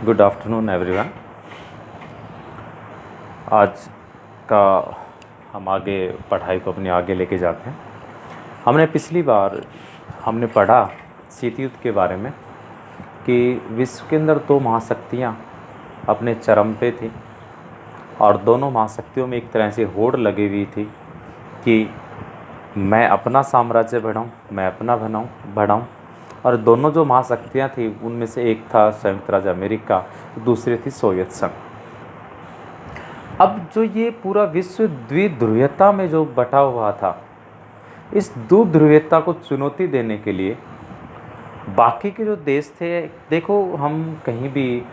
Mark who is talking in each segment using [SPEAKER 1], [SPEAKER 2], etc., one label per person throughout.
[SPEAKER 1] Good afternoon everyone. आज का हम आगे पढ़ाई को अपनी आगे लेके जाते हैं। हमने पिछली बार पढ़ा शीत युद्ध के बारे में कि विश्व के अंदर दो महाशक्तियाँ अपने चरम पे थी और दोनों महाशक्तियों में एक तरह से होड़ लगी हुई थी कि मैं अपना साम्राज्य बढ़ाऊँ, मैं अपना बढ़ाऊँ। और दोनों जो महाशक्तियाँ थी उनमें से एक था संयुक्त राज्य अमेरिका, दूसरी थी सोवियत संघ। अब जो ये पूरा विश्व द्विध्रुवीयता में जो बटा हुआ था, इस द्विध्रुवीयता को चुनौती देने के लिए बाकी के जो देश थे, देखो हम कहीं भी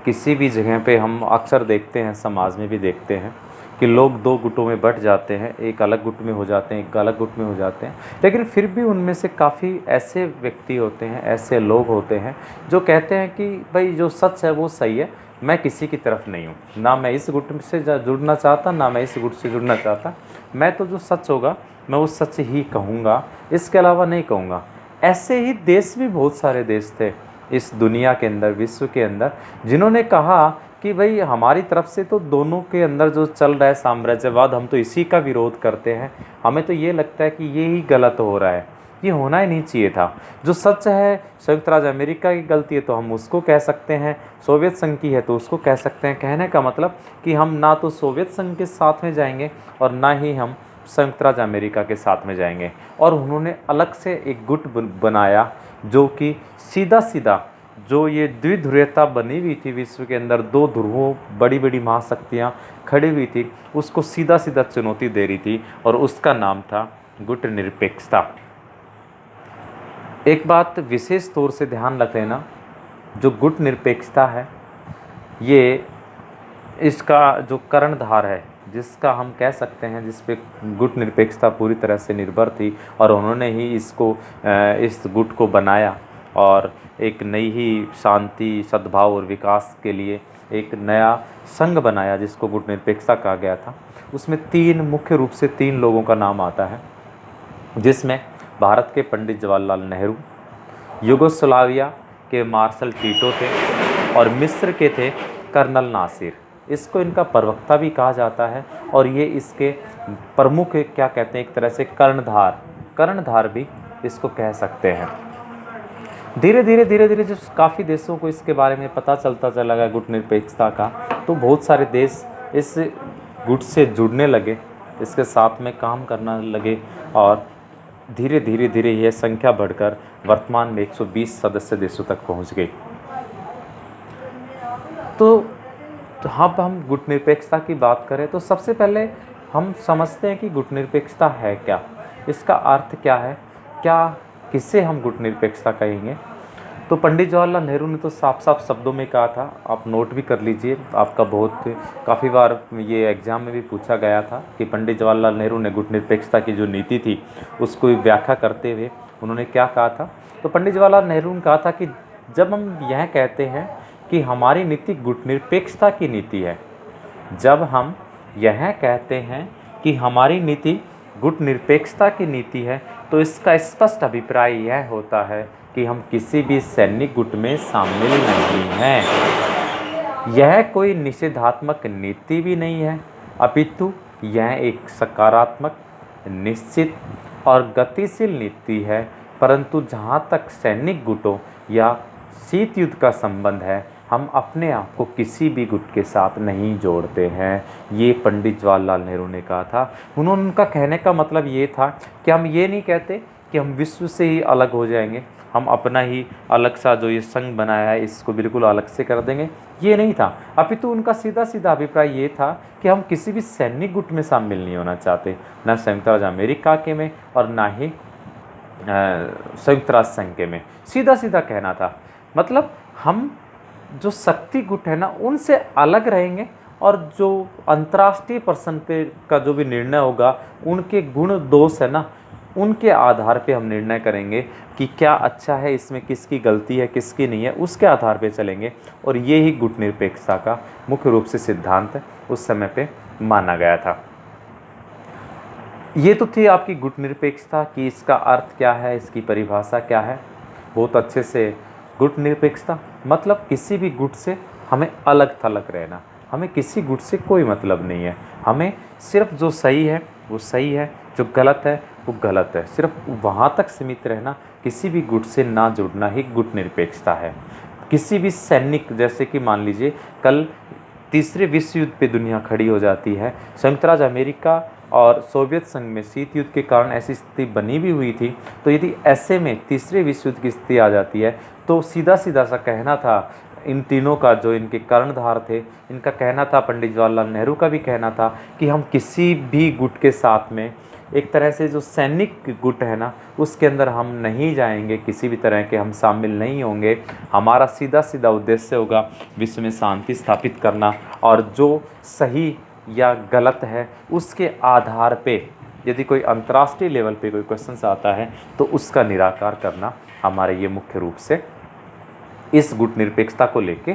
[SPEAKER 1] किसी भी जगह पे हम अक्सर देखते हैं, समाज में भी देखते हैं कि लोग दो गुटों में बट जाते हैं, एक अलग गुट में हो जाते हैं, एक अलग गुट में हो जाते हैं। लेकिन फिर भी उनमें से काफ़ी ऐसे व्यक्ति होते हैं, ऐसे लोग होते हैं जो कहते हैं कि भाई जो सच है वो सही है, मैं किसी की तरफ नहीं हूँ, ना मैं इस गुट से जुड़ना चाहता, ना मैं इस गुट से जुड़ना चाहता। मैं तो जो सच होगा मैं वो सच ही कहूँगा, इसके अलावा नहीं कहूँगा। ऐसे ही देश भी बहुत सारे देश थे इस दुनिया के अंदर, विश्व के अंदर, जिन्होंने कहा कि भाई हमारी तरफ से तो दोनों के अंदर जो चल रहा है साम्राज्यवाद, हम तो इसी का विरोध करते हैं। हमें तो ये लगता है कि ये ही गलत हो रहा है, ये होना ही नहीं चाहिए था। जो सच है संयुक्त राज्य अमेरिका की गलती है तो हम उसको कह सकते हैं, सोवियत संघ की है तो उसको कह सकते हैं। कहने का मतलब कि हम ना तो सोवियत संघ के साथ में जाएंगे और ना ही हम संयुक्त राज्य अमेरिका के साथ में जाएंगे। और उन्होंने अलग से एक गुट बनाया जो कि सीधा सीधा जो ये द्विध्रुवीयता बनी हुई थी विश्व के अंदर, दो ध्रुवों, बड़ी बड़ी महाशक्तियाँ खड़ी हुई थी, उसको सीधा सीधा चुनौती दे रही थी और उसका नाम था गुट निरपेक्षता। एक बात विशेष तौर से ध्यान रख लेना, जो गुट निरपेक्षता है ये इसका जो कर्णधार है, जिसका हम कह सकते हैं जिस पे गुट निरपेक्षता पूरी तरह से निर्भर थी और उन्होंने ही इस गुट को बनाया और एक नई ही शांति, सद्भाव और विकास के लिए एक नया संघ बनाया जिसको गुट निरपेक्षता कहा गया था। उसमें मुख्य रूप से तीन लोगों का नाम आता है, जिसमें भारत के पंडित जवाहरलाल नेहरू, युगोस्लाविया के मार्शल टीटो थे और मिस्र के थे कर्नल नासिर। इसको इनका प्रवक्ता भी कहा जाता है और ये इसके प्रमुख क्या कहते हैं, एक तरह से कर्णधार भी इसको कह सकते हैं। धीरे धीरे जब काफ़ी देशों को इसके बारे में पता चलता चला गया गुट निरपेक्षता का, तो बहुत सारे देश इस गुट से जुड़ने लगे, इसके साथ में काम करना लगे और धीरे धीरे यह संख्या बढ़कर वर्तमान में 120 सदस्य देशों तक पहुंच गई। तो अब हम गुट निरपेक्षता की बात करें तो सबसे पहले हम समझते हैं कि गुट निरपेक्षता है क्या, इसका अर्थ क्या है, किससे हम गुट निरपेक्षता कहेंगे। तो पंडित जवाहरलाल नेहरू ने तो साफ शब्दों में कहा था, आप नोट भी कर लीजिए, आपका काफ़ी बार ये एग्ज़ाम में भी पूछा गया था कि पंडित जवाहरलाल नेहरू ने गुट निरपेक्षता की जो नीति थी उसको व्याख्या करते हुए उन्होंने क्या कहा था। तो पंडित जवाहरलाल नेहरू ने कहा था कि जब हम यह कहते हैं कि हमारी नीति गुट निरपेक्षता की नीति है, जब हम यह कहते हैं कि हमारी नीति गुट निरपेक्षता की नीति है, तो इसका स्पष्ट अभिप्राय यह होता है कि हम किसी भी सैनिक गुट में शामिल नहीं हैं। यह कोई निषेधात्मक नीति भी नहीं है, अपितु यह एक सकारात्मक, निश्चित और गतिशील नीति है। परंतु जहाँ तक सैनिक गुटों या शीत युद्ध का संबंध है, हम अपने आप को किसी भी गुट के साथ नहीं जोड़ते हैं। ये पंडित जवाहरलाल नेहरू ने कहा था। उनका कहने का मतलब ये था कि हम ये नहीं कहते कि हम विश्व से ही अलग हो जाएंगे, हम अपना ही अलग सा जो ये संघ बनाया है इसको बिल्कुल अलग से कर देंगे, ये नहीं था। अपितु उनका सीधा अभिप्राय ये था कि हम किसी भी सैनिक गुट में शामिल नहीं होना चाहते, ना संयुक्त राज्य अमेरिका के में और ना ही संयुक्त राष्ट्र संघ के में। सीधा कहना था, मतलब हम जो शक्ति गुट है ना उनसे अलग रहेंगे और जो अंतर्राष्ट्रीय प्रश्न पे का जो भी निर्णय होगा, उनके गुण दोष है ना, उनके आधार पे हम निर्णय करेंगे कि क्या अच्छा है, इसमें किसकी गलती है किसकी नहीं है, उसके आधार पे चलेंगे। और ये ही गुट निरपेक्षता का मुख्य रूप से सिद्धांत उस समय पे माना गया था। ये तो थी आपकी गुट निरपेक्षता कि इसका अर्थ क्या है, इसकी परिभाषा क्या है। बहुत अच्छे से गुट निरपेक्षता मतलब किसी भी गुट से हमें अलग थलग रहना, हमें किसी गुट से कोई मतलब नहीं है, हमें सिर्फ जो सही है वो सही है, जो गलत है वो गलत है, सिर्फ वहाँ तक सीमित रहना, किसी भी गुट से ना जुड़ना ही गुट निरपेक्षता है। किसी भी सैनिक, जैसे कि मान लीजिए कल तीसरे विश्व युद्ध पे दुनिया खड़ी हो जाती है, संयुक्त राज्य अमेरिका और सोवियत संघ में शीत युद्ध के कारण ऐसी स्थिति बनी भी हुई थी, तो यदि ऐसे में तीसरे विश्व युद्ध की स्थिति आ जाती है तो सीधा सीधा सा कहना था इन तीनों का, जो इनके कर्णधार थे, इनका कहना था, पंडित जवाहरलाल नेहरू का भी कहना था कि हम किसी भी गुट के साथ में, एक तरह से जो सैनिक गुट है ना, उसके अंदर हम नहीं जाएंगे, किसी भी तरह के हम शामिल नहीं होंगे। हमारा सीधा सीधा उद्देश्य होगा विश्व में शांति स्थापित करना, और जो सही या गलत है उसके आधार पे यदि कोई अंतर्राष्ट्रीय लेवल पे कोई क्वेश्चन आता है तो उसका निराकार करना हमारे ये मुख्य रूप से इस गुट निरपेक्षता को लेके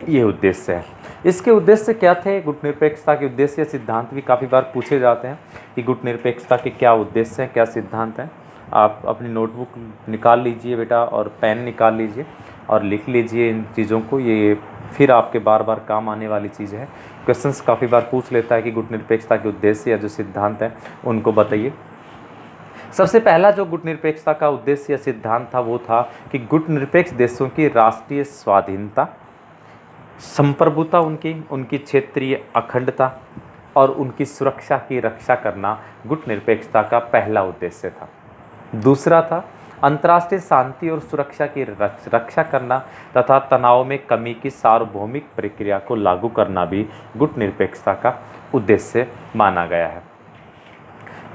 [SPEAKER 1] ये उद्देश्य है। इसके उद्देश्य क्या थे? गुट निरपेक्षता के उद्देश्य सिद्धांत भी काफ़ी बार पूछे जाते हैं कि गुट निरपेक्षता के क्या उद्देश्य हैं, क्या सिद्धांत हैं। आप अपनी नोटबुक निकाल लीजिए बेटा और पेन निकाल लीजिए और लिख लीजिए इन चीज़ों को, ये फिर आपके बार बार काम आने वाली चीज़ है। क्वेश्चंस काफ़ी बार पूछ लेता है कि गुट निरपेक्षता के उद्देश्य या जो सिद्धांत हैं उनको बताइए। सबसे पहला जो गुट निरपेक्षता का उद्देश्य या सिद्धांत था वो था कि गुट निरपेक्ष देशों की राष्ट्रीय स्वाधीनता, संप्रभुता, उनकी क्षेत्रीय अखंडता और उनकी सुरक्षा की रक्षा करना गुट निरपेक्षता का पहला उद्देश्य था। दूसरा था अंतर्राष्ट्रीय शांति और सुरक्षा की रक्षा करना तथा तनाव में कमी की सार्वभौमिक प्रक्रिया को लागू करना भी गुट निरपेक्षता का उद्देश्य माना गया है।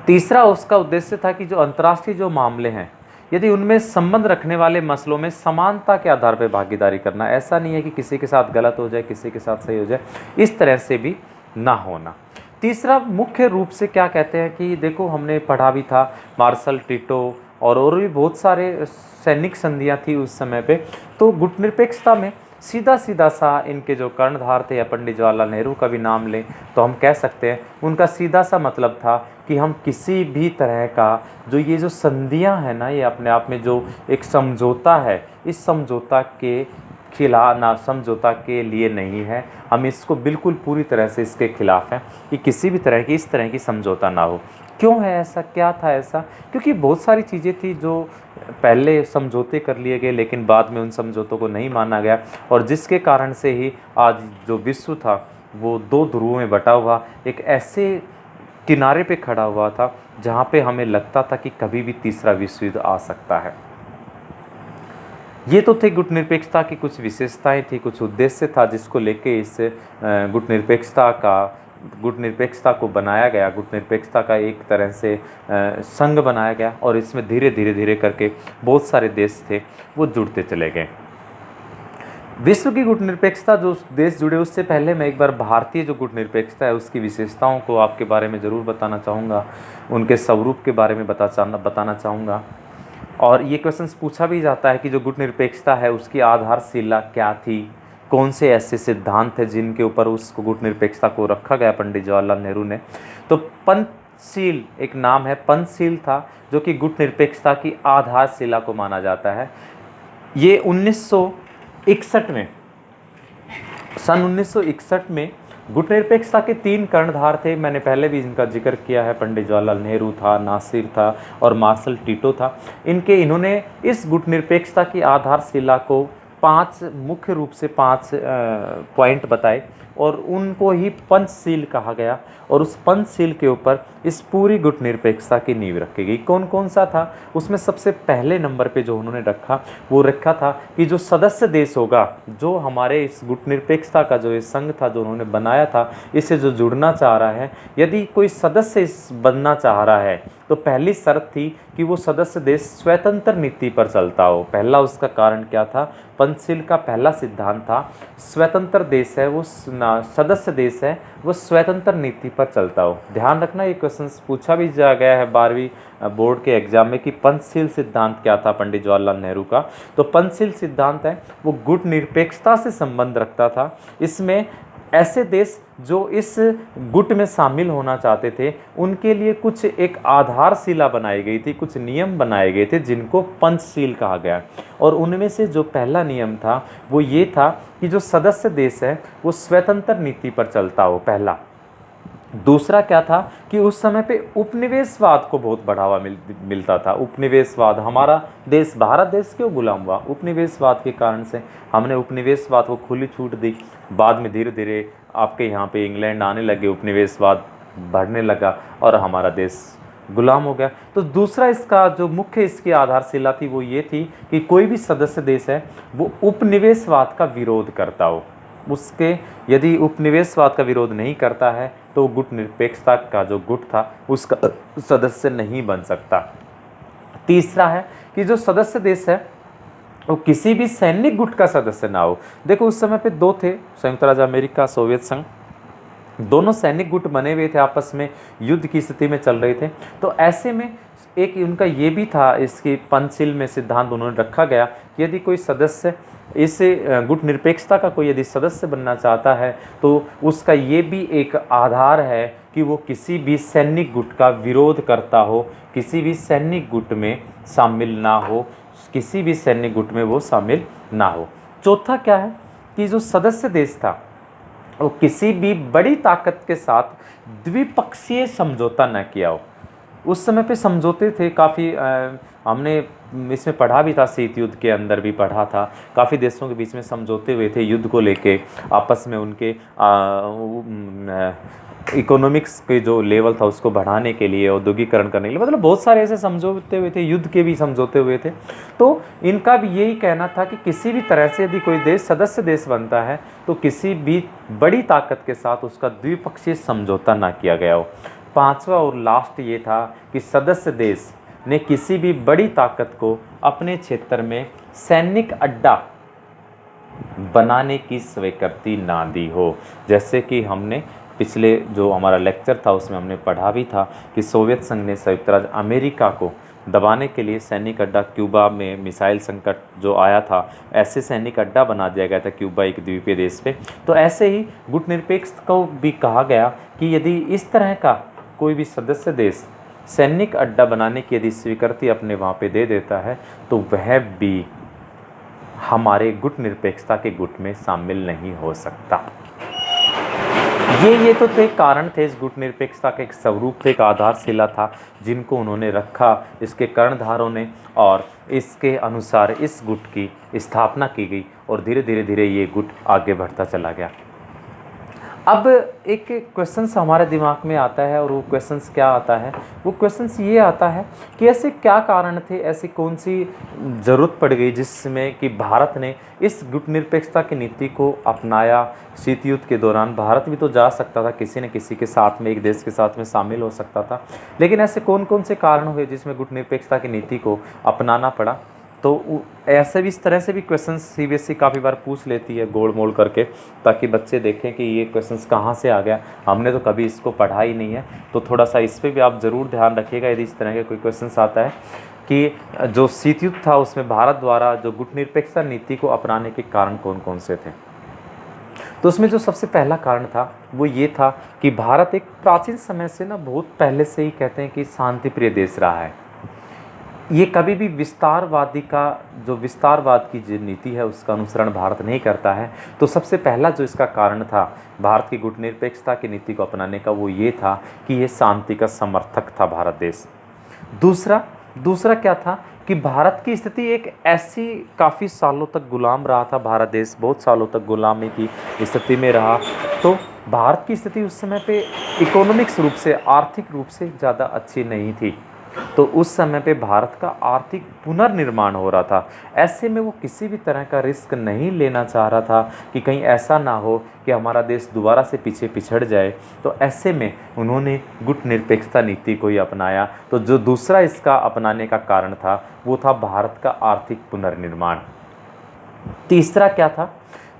[SPEAKER 1] तीसरा उसका उद्देश्य था कि जो अंतर्राष्ट्रीय जो मामले हैं, यदि उनमें संबंध रखने वाले मसलों में समानता के आधार पर भागीदारी करना, ऐसा नहीं है कि किसी के साथ गलत हो जाए किसी के साथ सही हो जाए, इस तरह से भी ना होना। तीसरा मुख्य रूप से क्या कहते हैं कि देखो, हमने पढ़ा भी था मार्शल टिटो और भी बहुत सारे सैनिक संधियाँ थी उस समय पे, तो गुट निरपेक्षता में सीधा सीधा सा इनके जो कर्णधार थे, या पंडित जवाहरलाल नेहरू का भी नाम लें तो हम कह सकते हैं उनका सीधा सा मतलब था कि हम किसी भी तरह का जो ये जो संधियां हैं ना, ये अपने आप में जो एक समझौता है, इस समझौता के खिलाफ ना, समझौता के लिए नहीं है, हम इसको बिल्कुल पूरी तरह से इसके खिलाफ हैं कि किसी भी तरह की इस तरह की समझौता ना हो। क्यों है ऐसा, क्या था ऐसा? क्योंकि बहुत सारी चीज़ें थी जो पहले समझौते कर लिए गए लेकिन बाद में उन समझौतों को नहीं माना गया, और जिसके कारण से ही आज जो विश्व था वो दो ध्रुवों में बटा हुआ एक ऐसे किनारे पे खड़ा हुआ था जहाँ पे हमें लगता था कि कभी भी तीसरा विश्व युद्ध आ सकता है। ये तो थे गुट निरपेक्षता की कुछ विशेषताएं थी, कुछ उद्देश्य था जिसको लेके इस गुट निरपेक्षता को बनाया गया, गुट निरपेक्षता का एक तरह से संघ बनाया गया, और इसमें धीरे धीरे करके बहुत सारे देश थे वो जुड़ते चले गए। विश्व की गुट निरपेक्षता जो देश जुड़े, उससे पहले मैं एक बार भारतीय जो गुट निरपेक्षता है उसकी विशेषताओं को आपके बारे में ज़रूर बताना चाहूँगा, उनके स्वरूप के बारे में बताना चाहूँगा। और ये क्वेश्चन पूछा भी जाता है कि जो गुट निरपेक्षता है उसकी आधारशिला क्या थी, कौन से ऐसे सिद्धांत हैं जिनके ऊपर उसको गुट निरपेक्षता को रखा गया पंडित जवाहरलाल नेहरू ने। तो पंचशील एक नाम है, पंचशील था जो कि गुट निरपेक्षता की आधारशिला को माना जाता है। ये 1961 में, सन 1961 में गुट निरपेक्षता के 3 कर्णधार थे। मैंने पहले भी इनका जिक्र किया है, पंडित जवाहरलाल नेहरू था, नासिर था और मार्शल टिटो था। इन्होंने इस गुट निरपेक्षता की आधारशिला को 5 मुख्य रूप से 5 पॉइंट बताए और उनको ही पंचशील कहा गया, और उस पंचशील के ऊपर इस पूरी गुट निरपेक्षता की नींव रखी गई। कौन कौन सा था उसमें? सबसे पहले नंबर पे जो उन्होंने रखा था कि जो सदस्य देश होगा, जो हमारे इस गुट निरपेक्षता का जो ये संघ था जो उन्होंने बनाया था, इससे जो जुड़ना चाह रहा है, यदि कोई सदस्य इस बनना चाह रहा है तो पहली शर्त थी कि वो सदस्य देश स्वतंत्र नीति पर चलता हो। पहला उसका कारण क्या था? पंचशील का पहला सिद्धांत था स्वतंत्र देश है वो, सदस्य देश है वो स्वतंत्र नीति पर चलता हो। ध्यान रखना, ये क्वेश्चन पूछा भी जा गया है 12वीं बोर्ड के एग्जाम में कि पंचशील सिद्धांत क्या था पंडित जवाहरलाल नेहरू का। तो पंचशील सिद्धांत है वो गुट निरपेक्षता से संबंध रखता था। इसमें ऐसे देश जो इस गुट में शामिल होना चाहते थे उनके लिए कुछ एक आधारशिला बनाई गई थी, कुछ नियम बनाए गए थे जिनको पंचशील कहा गया। और उनमें से जो पहला नियम था वो ये था कि जो सदस्य देश है वो स्वतंत्र नीति पर चलता हो, पहला। दूसरा क्या था कि उस समय पे उपनिवेशवाद को बहुत बढ़ावा मिलता था। उपनिवेशवाद, हमारा देश, भारत देश क्यों गुलाम हुआ? उपनिवेशवाद के कारण से। हमने उपनिवेशवाद को खुली छूट दी, बाद में धीरे धीरे आपके यहाँ पे इंग्लैंड आने लगे, उपनिवेशवाद बढ़ने लगा और हमारा देश गुलाम हो गया। तो दूसरा इसका जो मुख्य इसकी आधारशिला थी वो ये थी कि कोई भी सदस्य देश है वो उपनिवेशवाद का विरोध करता हो। उसके यदि उपनिवेशवाद का विरोध नहीं करता है तो गुट निरपेक्षता का जो गुट था उसका सदस्य नहीं बन सकता। तीसरा है कि जो सदस्य देश है वो किसी भी सैनिक गुट का सदस्य ना हो। देखो उस समय पे दो थे, संयुक्त राज्य अमेरिका, सोवियत संघ, दोनों सैनिक गुट बने हुए थे, आपस में युद्ध की स्थिति में चल रहे थे। तो ऐसे में एक उनका ये भी था, इसकी पंचशील में सिद्धांत उन्होंने रखा गया कि यदि कोई सदस्य इस गुट निरपेक्षता का कोई यदि सदस्य बनना चाहता है तो उसका ये भी एक आधार है कि वो किसी भी सैनिक गुट का विरोध करता हो, किसी भी सैनिक गुट में शामिल ना हो, किसी भी सैनिक गुट में वो शामिल ना हो। चौथा क्या है कि जो सदस्य देश था वो किसी भी बड़ी ताकत के साथ द्विपक्षीय समझौता न किया हो। उस समय पे समझौते थे काफ़ी, हमने इसमें पढ़ा भी था, शीत युद्ध के अंदर भी पढ़ा था, काफ़ी देशों के बीच में समझौते हुए थे युद्ध को लेके, आपस में उनके इकोनॉमिक्स के जो लेवल था उसको बढ़ाने के लिए, औद्योगिकरण करने के लिए, मतलब बहुत सारे ऐसे समझौते हुए थे, युद्ध के भी समझौते हुए थे। तो इनका भी यही कहना था कि किसी भी तरह से यदि कोई देश सदस्य देश बनता है तो किसी भी बड़ी ताकत के साथ उसका द्विपक्षीय समझौता ना किया गया हो। पांचवा और लास्ट ये था कि सदस्य देश ने किसी भी बड़ी ताकत को अपने क्षेत्र में सैनिक अड्डा बनाने की स्वीकृति ना दी हो। जैसे कि हमने पिछले जो हमारा लेक्चर था उसमें हमने पढ़ा भी था कि सोवियत संघ ने संयुक्त राज्य अमेरिका को दबाने के लिए सैनिक अड्डा, क्यूबा में मिसाइल संकट जो आया था, ऐसे सैनिक अड्डा बना दिया गया था क्यूबा एक द्वीपीय देश पे। तो ऐसे ही गुट निरपेक्ष को भी कहा गया कि यदि इस तरह का कोई भी सदस्य देश सैनिक अड्डा बनाने की यदि स्वीकृति अपने वहाँ पे दे देता है तो वह भी हमारे गुट निरपेक्षता के गुट में शामिल नहीं हो सकता। ये तो थे कारण थे, इस गुट निरपेक्षता का एक स्वरूप थे, एक आधारशिला था जिनको उन्होंने रखा, इसके कर्णधारों ने, और इसके अनुसार इस गुट की स्थापना की गई और धीरे धीरे ये गुट आगे बढ़ता चला गया। अब एक क्वेश्चंस हमारे दिमाग में आता है और वो क्वेश्चंस क्या आता है? वो क्वेश्चंस ये आता है कि ऐसे क्या कारण थे, ऐसी कौन सी ज़रूरत पड़ गई जिसमें कि भारत ने इस गुट निरपेक्षता की नीति को अपनाया। शीत युद्ध के दौरान भारत भी तो जा सकता था, किसी न किसी के साथ में, एक देश के साथ में शामिल हो सकता था, लेकिन ऐसे कौन कौन से कारण हुए जिसमें गुट निरपेक्षता की नीति को अपनाना पड़ा? तो ऐसे भी, इस तरह से भी क्वेश्चन सीबीएसई काफ़ी बार पूछ लेती है गोल मोल करके, ताकि बच्चे देखें कि ये क्वेश्चंस कहाँ से आ गया, हमने तो कभी इसको पढ़ा ही नहीं है। तो थोड़ा सा इस पर भी आप ज़रूर ध्यान रखिएगा यदि इस तरह के कोई क्वेश्चंस आता है कि जो शीत युद्ध था उसमें भारत द्वारा जो गुट निरपेक्षता नीति को अपनाने के कारण कौन कौन से थे। तो उसमें जो सबसे पहला कारण था वो ये था कि भारत एक प्राचीन समय से ना, बहुत पहले से ही कहते हैं कि शांति प्रिय देश रहा है। ये कभी भी विस्तारवादी का जो विस्तारवाद की जो नीति है उसका अनुसरण भारत नहीं करता है। तो सबसे पहला जो इसका कारण था भारत की गुट निरपेक्षता की नीति को अपनाने का वो ये था कि ये शांति का समर्थक था भारत देश। दूसरा क्या था कि भारत की स्थिति एक ऐसी, काफ़ी सालों तक गुलाम रहा था भारत देश, बहुत सालों तक गुलामी की स्थिति में रहा। तो भारत की स्थिति उस समय पे इकोनॉमिक्स रूप से, आर्थिक रूप से ज़्यादा अच्छी नहीं थी। तो उस समय पे भारत का आर्थिक पुनर्निर्माण हो रहा था। ऐसे में वो किसी भी तरह का रिस्क नहीं लेना चाह रहा था कि कहीं ऐसा ना हो कि हमारा देश दोबारा से पीछे पिछड़ जाए। तो ऐसे में उन्होंने गुट निरपेक्षता नीति को ही अपनाया। तो जो दूसरा इसका अपनाने का कारण था वो था भारत का आर्थिक पुनर्निर्माण। तीसरा क्या था?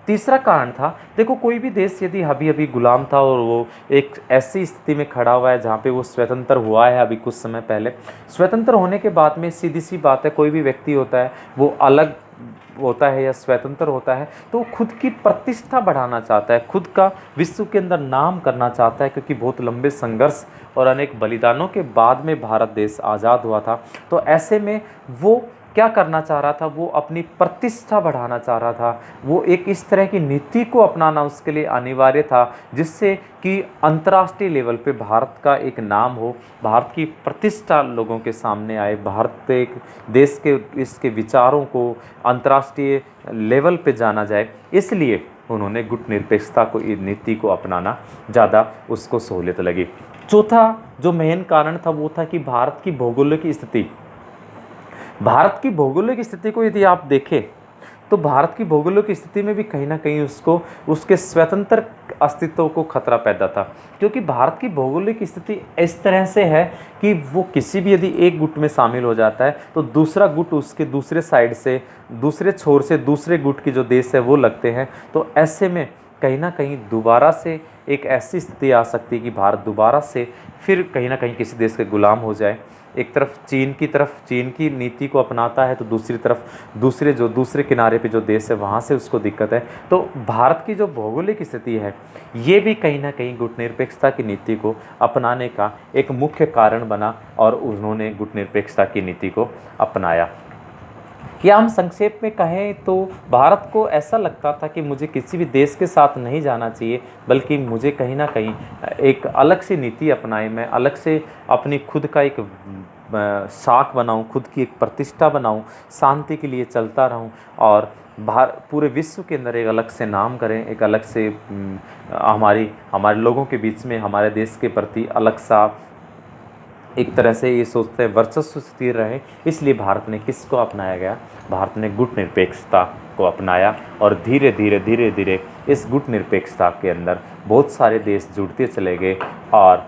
[SPEAKER 1] तीसरा कारण था, देखो कोई भी देश यदि अभी गुलाम था और वो एक ऐसी स्थिति में खड़ा हुआ है जहाँ पे वो स्वतंत्र हुआ है अभी कुछ समय पहले, स्वतंत्र होने के बाद में सीधी सी बात है, कोई भी व्यक्ति होता है वो अलग होता है या स्वतंत्र होता है तो वो खुद की प्रतिष्ठा बढ़ाना चाहता है, खुद का विश्व के अंदर नाम करना चाहता है, क्योंकि बहुत लंबे संघर्ष और अनेक बलिदानों के बाद में भारत देश आज़ाद हुआ था। तो ऐसे में वो क्या करना चाह रहा था, वो अपनी प्रतिष्ठा बढ़ाना चाह रहा था। वो एक इस तरह की नीति को अपनाना उसके लिए अनिवार्य था जिससे कि अंतर्राष्ट्रीय लेवल पे भारत का एक नाम हो, भारत की प्रतिष्ठा लोगों के सामने आए, भारत एक देश के इसके विचारों को अंतर्राष्ट्रीय लेवल पे जाना जाए। इसलिए उन्होंने गुटनिरपेक्षता को, नीति को अपनाना ज़्यादा उसको सहूलियत लगी। चौथा जो मेन कारण था वो था कि भारत की भौगोलिक स्थिति। भारत की भौगोलिक स्थिति को यदि आप देखें तो भारत की भौगोलिक स्थिति में भी कहीं ना कहीं उसको उसके स्वतंत्र अस्तित्व को खतरा पैदा था, क्योंकि भारत की भौगोलिक स्थिति इस तरह से है कि वो किसी भी यदि एक गुट में शामिल हो जाता है तो दूसरा गुट उसके दूसरे साइड से, दूसरे छोर से दूसरे गुट की जो देश है वो लगते हैं। तो ऐसे में कहीं ना कहीं दोबारा से एक ऐसी स्थिति आ सकती है कि भारत दोबारा से फिर कहीं ना कहीं किसी देश के गुलाम हो जाए। एक तरफ चीन की नीति को अपनाता है तो दूसरी तरफ दूसरे किनारे पे जो देश है वहाँ से उसको दिक्कत है। तो भारत की जो भौगोलिक स्थिति है ये भी कहीं ना कहीं गुटनिरपेक्षता की नीति को अपनाने का एक मुख्य कारण बना और उन्होंने गुटनिरपेक्षता की नीति को अपनाया। या हम संक्षेप में कहें तो भारत को ऐसा लगता था कि मुझे किसी भी देश के साथ नहीं जाना चाहिए, बल्कि मुझे कहीं ना कहीं एक अलग सी नीति अपनाए, मैं अलग से अपनी खुद का एक साख बनाऊं, खुद की एक प्रतिष्ठा बनाऊं, शांति के लिए चलता रहूं और पूरे विश्व के अंदर एक अलग से नाम करें, एक अलग से हमारे लोगों के बीच में हमारे देश के प्रति अलग सा एक तरह से ये सोचते हैं वर्चस्व स्थिर रहे। इसलिए भारत ने किसको अपनाया गया, भारत ने गुटनिरपेक्षता को अपनाया और धीरे धीरे इस गुटनिरपेक्षता के अंदर बहुत सारे देश जुड़ते चले गए और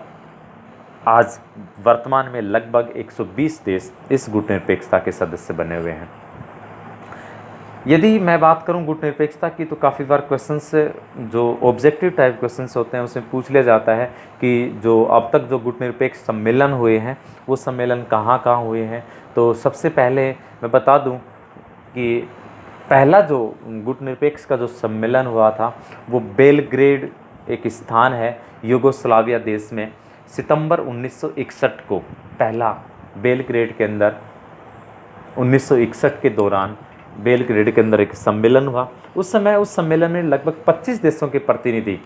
[SPEAKER 1] आज वर्तमान में लगभग 120 देश इस गुटनिरपेक्षता के सदस्य बने हुए हैं। यदि मैं बात करूं गुटनिरपेक्षता की तो काफ़ी बार क्वेश्चंस जो ऑब्जेक्टिव टाइप क्वेश्चंस होते हैं उसमें पूछ लिया जाता है कि जो अब तक जो गुटनिरपेक्ष सम्मेलन हुए हैं वो सम्मेलन कहाँ कहाँ हुए हैं। तो सबसे पहले मैं बता दूं कि पहला जो गुटनिरपेक्ष का जो सम्मेलन हुआ था वो बेलग्रेड एक स्थान है यूगोस्लाविया देश में, सितंबर 1961 को पहला बेलग्रेड के अंदर 1961 के दौरान बेलग्रेड के अंदर एक सम्मेलन हुआ। उस सम्मेलन में लगभग 25 देशों के प्रतिनिधि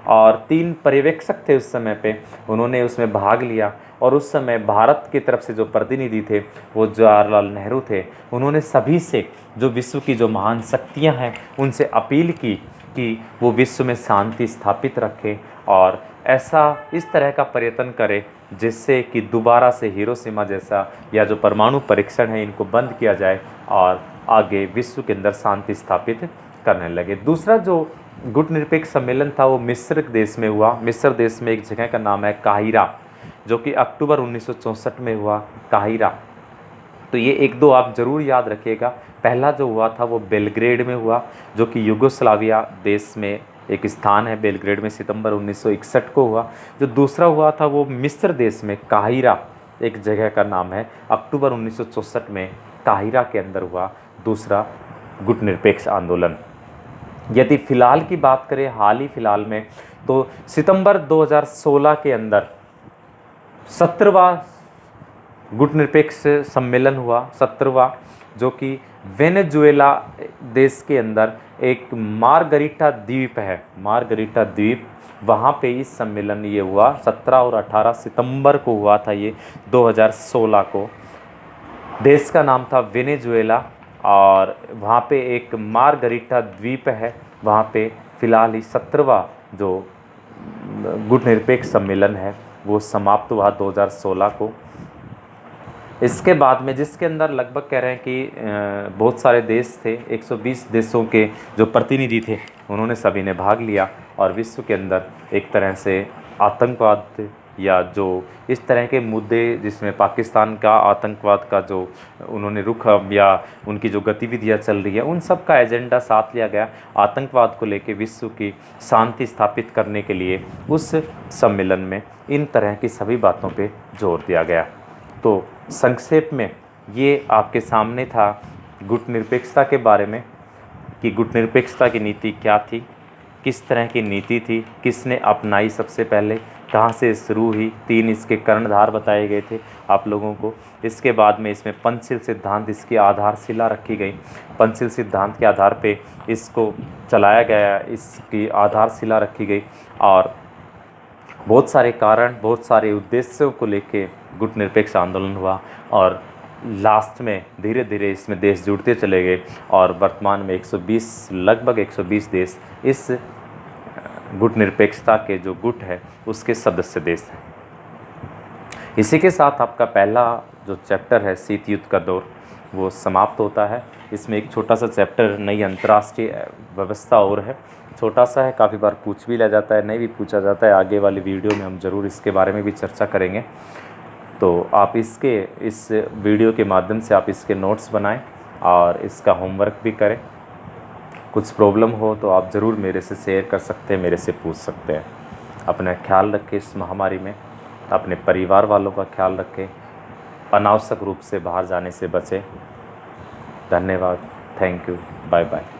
[SPEAKER 1] और 3 पर्यवेक्षक थे उस समय पे, उन्होंने उसमें भाग लिया। और उस समय भारत की तरफ से जो प्रतिनिधि थे वो जवाहरलाल नेहरू थे। उन्होंने सभी से जो विश्व की जो महान शक्तियां हैं उनसे अपील की कि वो विश्व में शांति स्थापित रखें और ऐसा इस तरह का पर्यटन करें जिससे कि दोबारा से हिरोशिमा जैसा या जो परमाणु परीक्षण है इनको बंद किया जाए और आगे विश्व के अंदर शांति स्थापित करने लगे। दूसरा जो गुटनिरपेक्ष सम्मेलन था वो मिस्र देश में हुआ। मिस्र देश में एक जगह का नाम है काहिरा, जो कि अक्टूबर 1964 में हुआ, काहिरा। तो ये 1-2 आप ज़रूर याद रखिएगा। पहला जो हुआ था वो बेलग्रेड में हुआ, जो कि यूगोस्लाविया देश में एक स्थान है, बेलग्रेड में सितंबर 1961 को हुआ। जो दूसरा हुआ था वो मिस्र देश में काहिरा एक जगह का नाम है, अक्टूबर 1964 में काहिरा के अंदर हुआ दूसरा गुटनिरपेक्ष आंदोलन। यदि फ़िलहाल की बात करें हाल ही फ़िलहाल में तो सितंबर 2016 के अंदर 17वां गुटनिरपेक्ष सम्मेलन हुआ, 17वां, जो कि वेनेजुएला देश के अंदर एक मार्गरीटा द्वीप है, मार्गरीटा द्वीप, वहाँ पे इस सम्मेलन ये हुआ 17 और 18 सितंबर को हुआ था ये 2016 को। देश का नाम था वेनेजुएला और वहाँ पे एक मार्गरीटा द्वीप है, वहाँ पे फ़िलहाल ही 17वां जो गुटनिरपेक्ष सम्मेलन है वो समाप्त हुआ 2016 को। इसके बाद में जिसके अंदर लगभग कह रहे हैं कि बहुत सारे देश थे, 120 देशों के जो प्रतिनिधि थे उन्होंने सभी ने भाग लिया और विश्व के अंदर एक तरह से आतंकवाद या जो इस तरह के मुद्दे जिसमें पाकिस्तान का आतंकवाद का जो उन्होंने रुख या उनकी जो गतिविधियां चल रही है उन सब का एजेंडा साथ लिया गया आतंकवाद को लेके विश्व की शांति स्थापित करने के लिए। उस सम्मेलन में इन तरह की सभी बातों पे जोर दिया गया। तो संक्षेप में ये आपके सामने था गुटनिरपेक्षता के बारे में कि गुटनिरपेक्षता की नीति क्या थी, किस तरह की नीति थी, किसने अपनाई सबसे पहले, कहाँ से शुरू हुई, 3 इसके कर्णधार बताए गए थे आप लोगों को। इसके बाद में इसमें पंचशील सिद्धांत, इसकी आधारशिला रखी गई। पंचशील सिद्धांत के आधार पे इसको चलाया गया, इसकी आधारशिला रखी गई और बहुत सारे कारण, बहुत सारे उद्देश्यों को लेके गुटनिरपेक्ष आंदोलन हुआ और लास्ट में धीरे धीरे इसमें देश जुड़ते चले गए और वर्तमान में 120 लगभग 120 देश इस गुटनिरपेक्षता के जो गुट है उसके सदस्य देश हैं। इसी के साथ आपका पहला जो चैप्टर है शीत युद्ध का दौर वो समाप्त होता है। इसमें एक छोटा सा चैप्टर नई अंतर्राष्ट्रीय व्यवस्था और है, छोटा सा है, काफ़ी बार पूछ भी लिया जाता है, नहीं भी पूछा जाता है। आगे वाली वीडियो में हम ज़रूर इसके बारे में भी चर्चा करेंगे। तो आप इस वीडियो के माध्यम से आप इसके नोट्स बनाएं और इसका होमवर्क भी करें। कुछ प्रॉब्लम हो तो आप ज़रूर मेरे से शेयर कर सकते हैं, मेरे से पूछ सकते हैं। अपना ख्याल रखें इस महामारी में, अपने परिवार वालों का ख्याल रखें, अनावश्यक रूप से बाहर जाने से बचें। धन्यवाद, थैंक यू, बाय बाय।